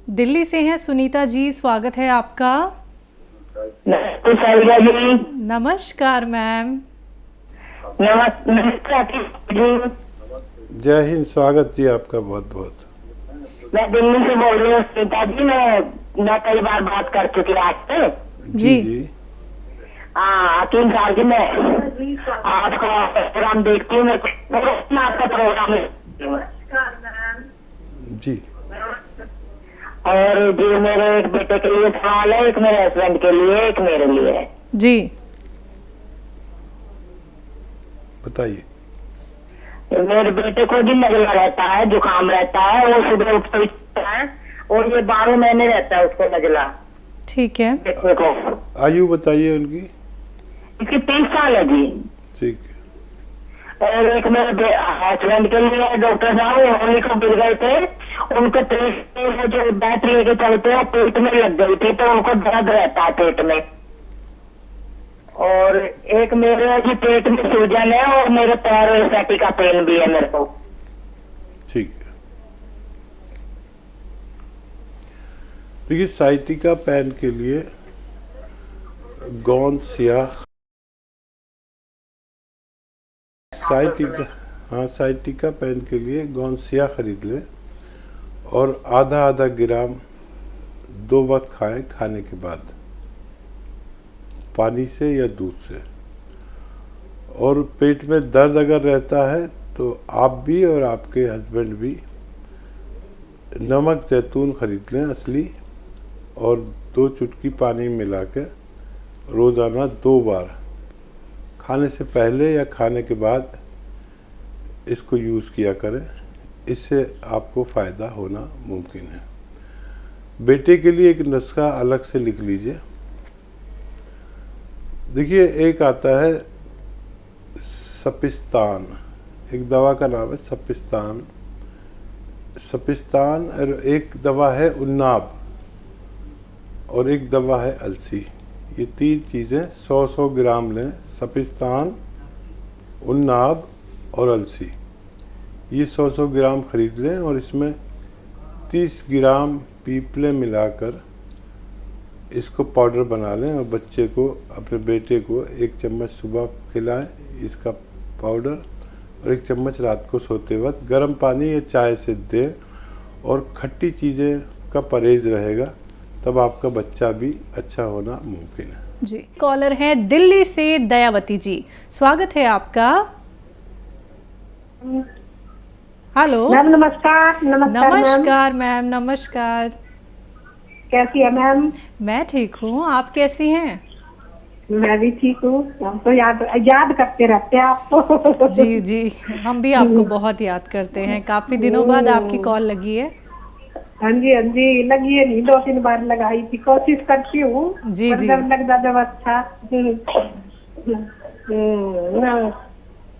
दिल्ली से हैं सुनीता जी, स्वागत है आपका। नमस्कार मैम। नमस्कार जी। जय हिंद, स्वागत जी आपका बहुत बहुत। मैं दिल्ली से बोल रही हूँ सुनीता जी। मैं कई बार बात कर चुकी आपसे। जी जी। 3 साल की मैं आपका प्रोग्राम देखती हूँ। आपका प्रोग्राम है जी। और जी मेरे एक बेटे के लिए सवाल है, एक मेरे हस्बैंड के लिए, एक मेरे लिए है। जी बताइए। मेरे बेटे को भी नजला रहता है, जुकाम रहता है, वो सुबह उठता है और ये 12 महीने रहता है उसको नजला। ठीक है। बेटे को आयु बताइए उनकी। इसकी 30 साल है जी। ठीक है। और एक मेरे हस्बैंड के लिए डॉक्टर साहब होली को गिर गए थे, उनको पेट में जो बैट लेके चलते हैं पेट में लग गई थी, तो उनको दर्द रहता है पेट में। और एक मेरे की पेट में सूजन है और मेरे पैर सैटी का पेन भी है मेरे को। ठीक है। देखिए, साइटिका पैन के लिए गोंद स्याह, साइटिका पैन के लिए गोंद स्याह खरीद लें और आधा ग्राम 2 वक्त खाएं, खाने के बाद पानी से या दूध से। और पेट में दर्द अगर रहता है तो आप भी और आपके हस्बैंड भी नमक जैतून खरीद लें असली, और 2 चुटकी पानी मिला के रोज़ाना 2 बार खाने से पहले या खाने के बाद इसको यूज़ किया करें। इससे आपको फ़ायदा होना मुमकिन है। बेटे के लिए एक नुस्खा अलग से लिख लीजिए। देखिए, एक आता है सपिस्तान, एक दवा का नाम है सपिस्तान, और एक दवा है उन्नाब, और एक दवा है अलसी। ये 3 चीज़ें 100 ग्राम लें। सपिस्तान, उन्नाब और अलसी, ये 100 ग्राम खरीद लें और इसमें 30 ग्राम पीपले मिलाकर इसको पाउडर बना लें और बच्चे को, अपने बेटे को 1 चम्मच सुबह खिलाएं इसका पाउडर, और 1 चम्मच रात को सोते वक्त गर्म पानी या चाय से दें। और खट्टी चीज़ें का परहेज रहेगा, तब आपका बच्चा भी अच्छा होना मुमकिन है। जी, कॉलर है दिल्ली से दयावती जी, स्वागत है आपका। हेलो मैम, नमस्कार। नमस्कार मैम, नमस्कार। कैसी है मैम? मैं ठीक हूँ, आप कैसी हैं? मैं भी ठीक हूँ। हम तो याद करते रहते हैं आपको। जी जी, हम भी आपको बहुत याद करते हैं। काफी दिनों बाद आपकी कॉल लगी है। हाँ जी लगी है, नहीं 2-3 बार लगाई थी, कोशिश करती हूँ। जी जी। जब लगता जब अच्छा।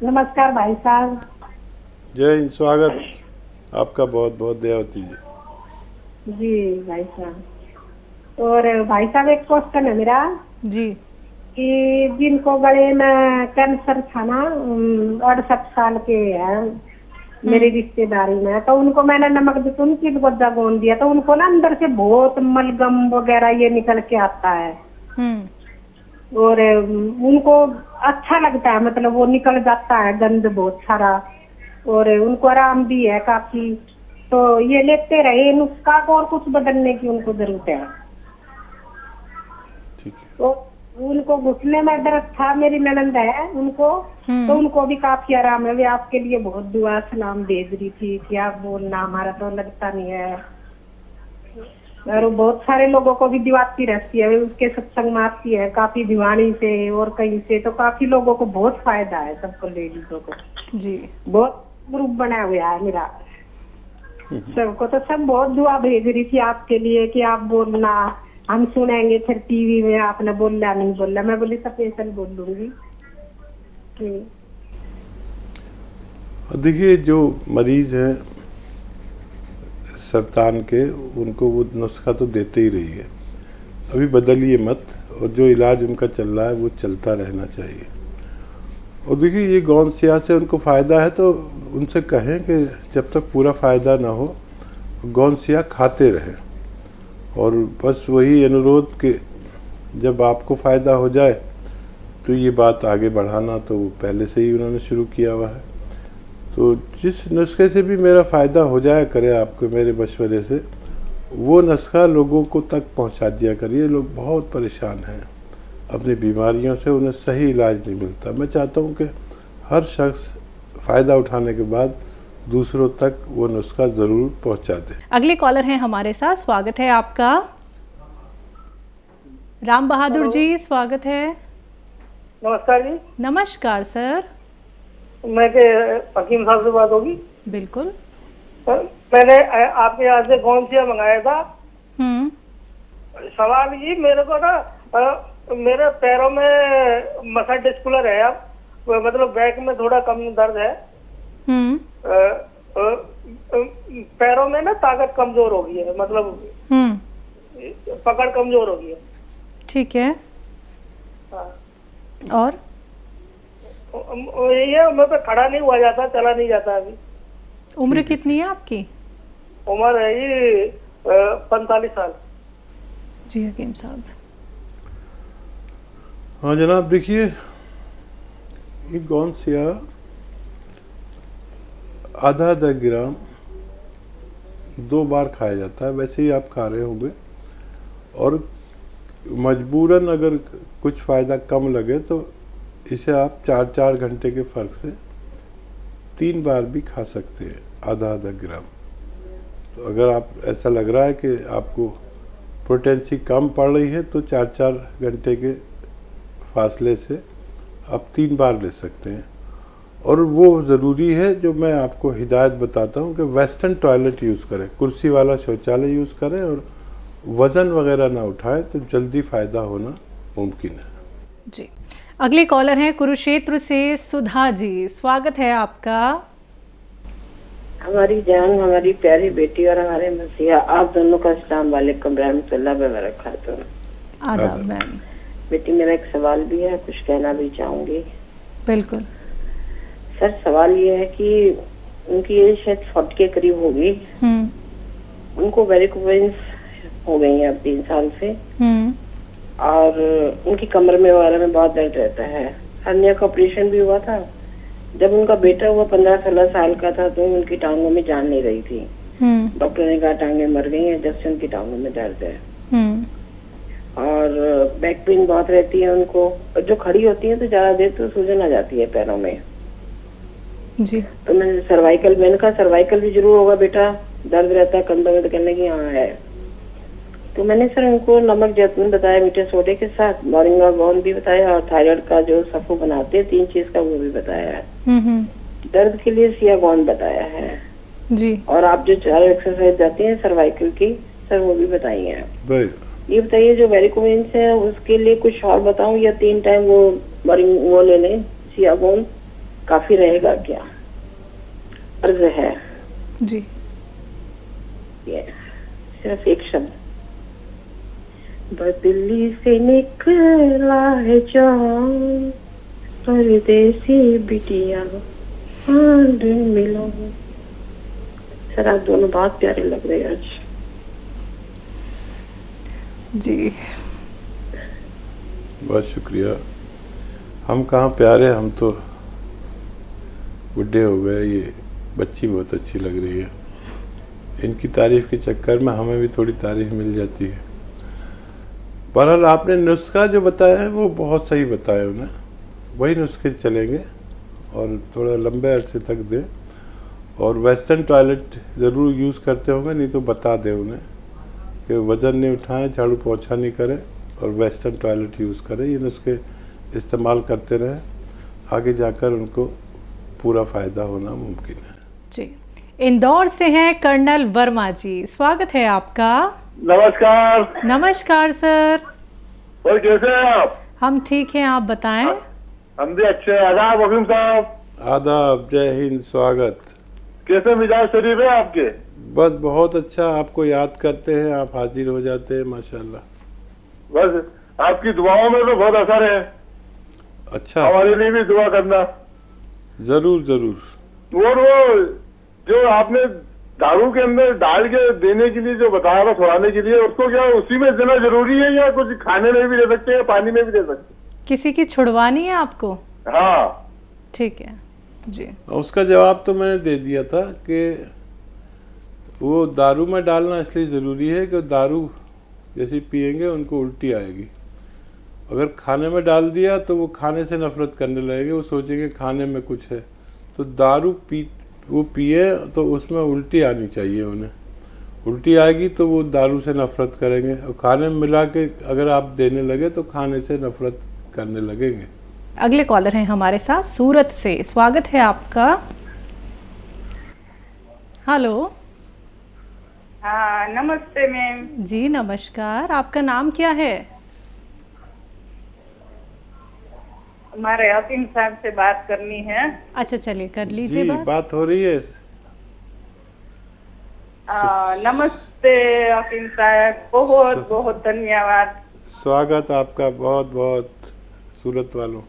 नमस्कार भाई साहब। जय हिंद, स्वागत आपका बहुत बहुत दयावती जी। जी भाई साहब। और भाई साहब, एक क्वेश्चन है मेरा जी। कि जिनको गले में कैंसर था ना, 68 साल के हैं मेरी रिश्तेदारी में, तो उनको मैंने नमक जैतून की गोदा गोंद दिया, तो उनको ना अंदर से बहुत मलगम वगैरह ये निकल के आता है। और उनको अच्छा लगता है, मतलब वो निकल जाता है गंद बहुत सारा, और उनको आराम भी है काफी। तो ये लेते रहे नुस्खा को, और कुछ बदलने की उनको जरूरत है। ठीक है। तो उनको घुटने में दर्द था, मेरी ननंद है उनको, तो उनको भी काफी आराम है। वे आपके लिए बहुत दुआ सलाम भेज रही थी कि आप बोलना, हमारा तो लगता नहीं है। और बहुत सारे लोगों को भी दिवाती रहती है, वे उसके सत्संग में आती है काफी, भिवानी से और कहीं से, तो काफी लोगों को बहुत फायदा है, सबको लेडीजों को जी। बहुत ग्रुप बना हुआ है मेरा सबको। तो सब बहुत दुआ भेज रही थी आपके लिए कि आप बोलना, हम सुनेंगे, फिर टीवी में आपने बोला नहीं बोला। मैं बोली स्पेशल बोल लूंगी। देखिए, जो मरीज हैं सरतान के, उनको वो नुस्खा तो देते ही रही है, अभी बदलिए मत, और जो इलाज उनका चल रहा है वो चलता रहना चाहिए। और देखिए, ये गोंद स्याह से उनको फ़ायदा है, तो उनसे कहें कि जब तक पूरा फ़ायदा ना हो गोंद स्याह खाते रहें। और बस वही अनुरोध कि जब आपको फ़ायदा हो जाए तो ये बात आगे बढ़ाना तो पहले से ही उन्होंने शुरू किया हुआ है। तो जिस नुस्खे से भी मेरा फ़ायदा हो जाया करे आपको मेरे मशवरे से, वो नुस्खा लोगों को तक पहुंचा दिया करिए। लोग बहुत परेशान हैं अपनी बीमारियों से, उन्हें सही इलाज नहीं मिलता। मैं चाहता हूं कि हर शख्स फ़ायदा उठाने के बाद दूसरों तक वो नुस्खा ज़रूर पहुंचा दे। अगले कॉलर हैं हमारे साथ, स्वागत है आपका। राम बहादुर जी, स्वागत है। नमस्कार जी। नमस्कार सर। मैं के हकीम साहब से बात होगी? बिल्कुल। मैंने आपके यहाँ से गोंसिया मंगाया था। हम्म। सवाल ये मेरे को ना, मेरे पैरों में मसल डिस्कुलर है, अब मतलब बैक में थोड़ा कम दर्द है। पैरों में ना ताकत कमजोर हो गई है, मतलब पकड़ कमजोर हो गई है। ठीक है। हाँ। और ये मैं पे खड़ा नहीं हुआ जाता, चला नहीं जाता। अभी उम्र कितनी है आपकी? उम्र है ये 45 साल। जी हकीम साहब। हाँ जनाब, देखिए ये गोंसिया आधा ग्राम 2 बार खाया जाता है। वैसे ही आप खा रहे होंगे, और मजबूरन अगर कुछ फ़ायदा कम लगे तो इसे आप 4-4 घंटे के फ़र्क से 3 बार भी खा सकते हैं, आधा ग्राम। तो अगर आप ऐसा लग रहा है कि आपको पोटेंसी कम पड़ रही है तो 4-4 घंटे के फासले से आप 3 बार ले सकते हैं। और वो ज़रूरी है जो मैं आपको हिदायत बताता हूँ कि वेस्टर्न टॉयलेट यूज़ करें, कुर्सी वाला शौचालय यूज़ करें, और वज़न वगैरह ना उठाएं तो जल्दी फ़ायदा होना मुमकिन है। जी। अगले कॉलर हैं कुरुक्षेत्र से सुधा जी, स्वागत है आपका। हमारी जान, हमारी प्यारी बेटी और हमारे मसीहा, आप दोनों का अस्सलाम वालेकुम रहमतुल्लाह व बरकातहू। आदाब मैम। बेटी, मेरा एक सवाल भी है, कुछ कहना भी चाहूंगी। बिल्कुल सर, सवाल ये है कि उनकी एज शायद 40 के करीब होगी। उनको वेरिकोवेंस हो गई है अब 3 साल से, और उनकी कमर में वगैरह में बहुत दर्द रहता है। हर्निया का ऑपरेशन भी हुआ था। जब उनका बेटा हुआ 15-16 साल का था तो उनकी टांगों में जान नहीं रही थी। डॉक्टर ने कहा टांगें मर गई हैं, जब से उनकी टांगों में दर्द है। और बैक पेन बहुत रहती है उनको, जो खड़ी होती है तो ज्यादा देर तो सूजन आ जाती है पैरों में जी। तो मैंने मैंने कहा सर्वाइकल भी जरूर होगा बेटा, दर्द रहता है कंधों में, तो कहने की हाँ है। तो मैंने सर उनको नमक जैतून बताया मीठे सोडे के साथ, मोरिंगा गोंद भी बताया, और थायराइड का जो सफू बनाते हैं 3 चीज का वो भी बताया है। दर्द के लिए सिया गोंद बताया है जी। और आप जो 4 एक्सरसाइज जाती हैं सर्वाइकल की, सर वो भी बताई है। ये बताइए जो वेरिकोवेंस है उसके लिए कुछ और बताऊं, या 3 टाइम वो ले लें सिया गोंद, काफी रहेगा क्या? अर्ज है जी। ये सिर्फ एक शब्द, बदली से निकला है जान, परदेसी बिटिया हाथ मिलो। सर आप दोनों बहुत प्यारे लग रहे हैं आज। जी बहुत शुक्रिया। हम कहाँ प्यारे, हम तो बुढ़े हो गए। ये बच्ची बहुत अच्छी लग रही है। इनकी तारीफ के चक्कर में हमें भी थोड़ी तारीफ मिल जाती है। बहरहाल आपने नुस्खा जो बताया है वो बहुत सही बताया उन्हें, वही नुस्खे चलेंगे और थोड़ा लंबे अरसे तक दें। और वेस्टर्न टॉयलेट ज़रूर यूज़ करते होंगे, नहीं तो बता दें उन्हें कि वज़न नहीं उठाएं, झाड़ू पोछा नहीं करें और वेस्टर्न टॉयलेट यूज़ करें। ये नुस्खे इस्तेमाल करते रहें, आगे जाकर उनको पूरा फ़ायदा होना मुमकिन है। जी। इंदौर से हैं कर्नल वर्मा जी, स्वागत है आपका। नमस्कार। नमस्कार सर। और कैसे हैं आप? हम ठीक हैं, आप बताएं। हम भी अच्छे हैं। आदाब वकीम साहब। आदाब, जय हिंद, स्वागत। कैसे मिजाज शरीफ है आपके? बस बहुत अच्छा, आपको याद करते हैं, आप हाजिर हो जाते हैं माशाल्लाह। बस आपकी दुआओं में तो बहुत असर है। अच्छा, हमारे लिए भी दुआ करना। जरूर जरूर। और वो जो आपने दारू के अंदर डाल के देने के लिए जो बताया था छुड़ाने के लिए, उसको क्या उसी में देना जरूरी है या कुछ खाने में भी दे सकते हैं, पानी में भी दे सकते हैं? किसी की छुड़वानी है आपको? हाँ ठीक है जी। उसका जवाब तो मैंने दे दिया था कि वो दारू में डालना इसलिए ज़रूरी है कि दारू जैसे पिएंगे उनको उल्टी आएगी। अगर खाने में डाल दिया तो वो खाने से नफरत करने लगेंगे, वो सोचेंगे खाने में कुछ है। तो दारू वो पिए तो उसमें उल्टी आनी चाहिए उन्हें, उल्टी आएगी तो वो दारू से नफरत करेंगे, और खाने में मिला के अगर आप देने लगे तो खाने से नफरत करने लगेंगे। अगले कॉलर हैं हमारे साथ सूरत से, स्वागत है आपका। हेलो। हाँ नमस्ते मैम। जी नमस्कार, आपका नाम क्या है? हमारे हकीम साहब से बात करनी है। अच्छा चलिए कर लीजिए जी बात हो रही है। नमस्ते हकीम साहब, बहुत बहुत धन्यवाद। स्वागत आपका बहुत बहुत सूरत वालों।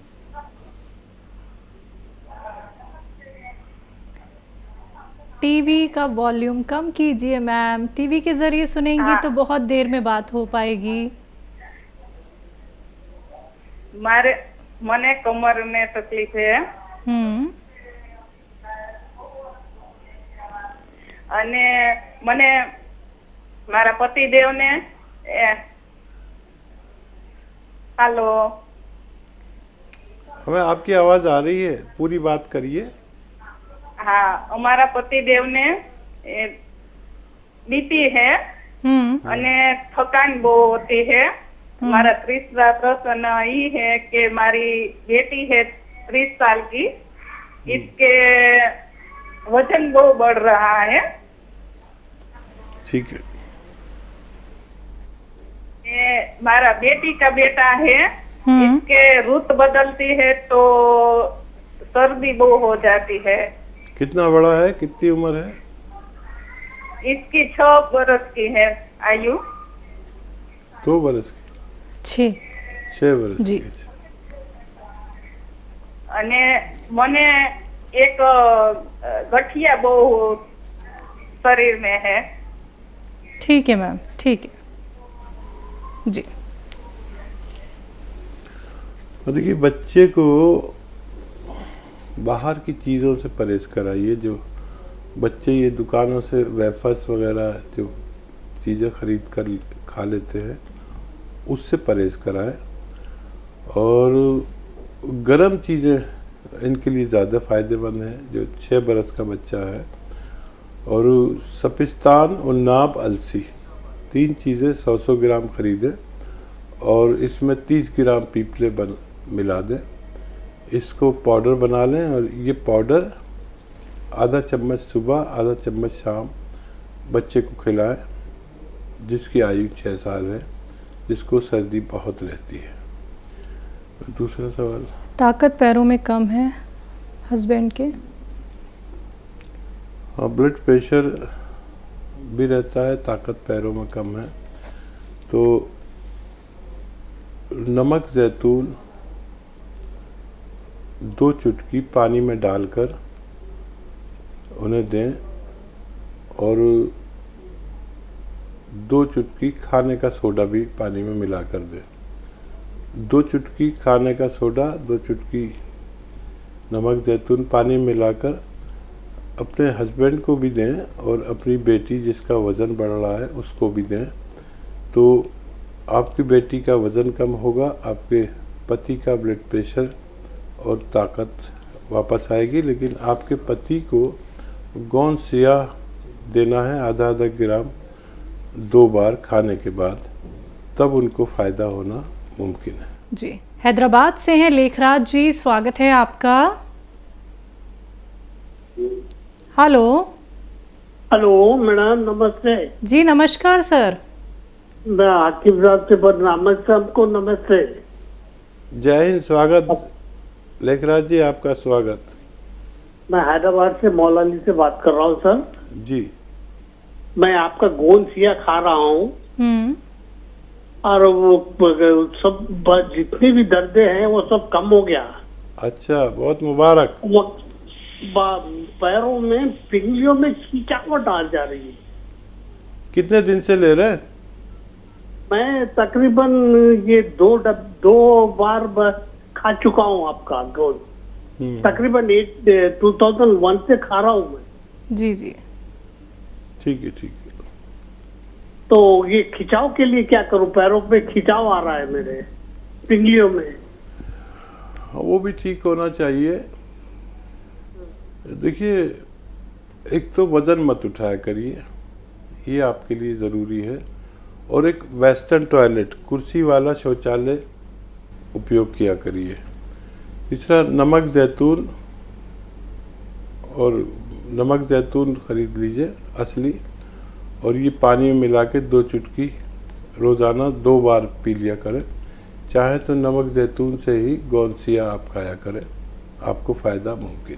टीवी का वॉल्यूम कम कीजिए मैम, टीवी के जरिए सुनेंगी तो बहुत देर में बात हो पाएगी। મને કમર में तकलीफ है અને મને મારા પતિદેવ ને हेलो, हमें आपकी आवाज आ रही है, पूरी बात करिए। हाँ हमारा पतिदेव ने बीपी है અને थकान बहुत होती है। हमारा तीसरा प्रश्न ये है कि हमारी बेटी है 30 साल की, इसके वजन बहुत बढ़ रहा है। ठीक है। हमारा बेटी का बेटा है, इसके रुत बदलती है तो सर्दी बहुत हो जाती है। कितना बड़ा है, कितनी उम्र है? इसकी 6 बरस की है आयु। 2 बरस की? 6 बरस जी। की। અને મને એક गठिया बहुत शरीर में है। ठीक है मैम, ठीक है जी। देखिए बच्चे को बाहर की चीज़ों से परहेज कराइए। जो बच्चे ये दुकानों से वेफर्स वगैरह जो चीज़ें खरीद कर खा लेते हैं उससे परहेज कराएं, और गर्म चीज़ें इनके लिए ज़्यादा फ़ायदेमंद हैं। जो 6 बरस का बच्चा है, और सपिस्तान, उन्नाब, अलसी, 3 चीज़ें 100-100 ग्राम खरीदें और इसमें 30 ग्राम पीपले मिला दें। इसको पाउडर बना लें, और ये पाउडर आधा चम्मच सुबह, आधा चम्मच शाम बच्चे को खिलाएं जिसकी आयु 6 साल है, जिसको सर्दी बहुत रहती है। दूसरा सवाल, ताकत पैरों में कम है हस्बैंड के। हाँ, ब्लड प्रेशर भी रहता है, ताकत पैरों में कम है, तो नमक जैतून 2 चुटकी पानी में डालकर उन्हें दें, और 2 चुटकी खाने का सोडा भी पानी में मिलाकर दें। 2 चुटकी खाने का सोडा, 2 चुटकी नमक जैतून पानी मिलाकर अपने हस्बैंड को भी दें, और अपनी बेटी जिसका वज़न बढ़ रहा है उसको भी दें। तो आपकी बेटी का वज़न कम होगा, आपके पति का ब्लड प्रेशर और ताकत वापस आएगी। लेकिन आपके पति को गोंद सियाह देना है आधा ग्राम 2 बार खाने के बाद, तब उनको फ़ायदा होना मुमकिन है। जी, हैदराबाद से हैं लेखराज जी, स्वागत है आपका। हेलो। हेलो मैडम, नमस्ते जी नमस्कार सर। मैं हाकिम साहब से बदनाम सबको नमस्ते। जय हिंद, स्वागत लेखराज जी, आपका स्वागत। मैं हैदराबाद से मौलानी से बात कर रहा हूँ सर जी। मैं आपका गोंद सिया खा रहा हूँ, और वो सब जितनी भी दर्दे हैं वो सब कम हो गया। अच्छा, बहुत मुबारक। वो पैरों में पिंगलियों में खिंचावट आ जा रही है। कितने दिन से ले रहे हैं? मैं तकरीबन ये दो बार खा चुका हूँ आपका गोंद। तकरीबन 2001 से खा रहा हूँ मैं। जी जी, ठीक है ठीक है। तो ये खिंचाव के लिए क्या करूं? पैरों पे खिंचाव आ रहा है मेरे पिंगलियों में। वो भी ठीक होना चाहिए। देखिए, एक तो वजन मत उठाया करिए, ये आपके लिए ज़रूरी है। और एक वेस्टर्न टॉयलेट, कुर्सी वाला शौचालय उपयोग किया करिए। तीसरा, नमक ज़ैतून, और नमक ज़ैतून खरीद लीजिए असली, और ये पानी में मिला के 2 चुटकी रोज़ाना 2 बार पी लिया करें। चाहे तो नमक ज़ैतून से ही गोंद सिया आप खाया करें, आपको फ़ायदा मुमकिन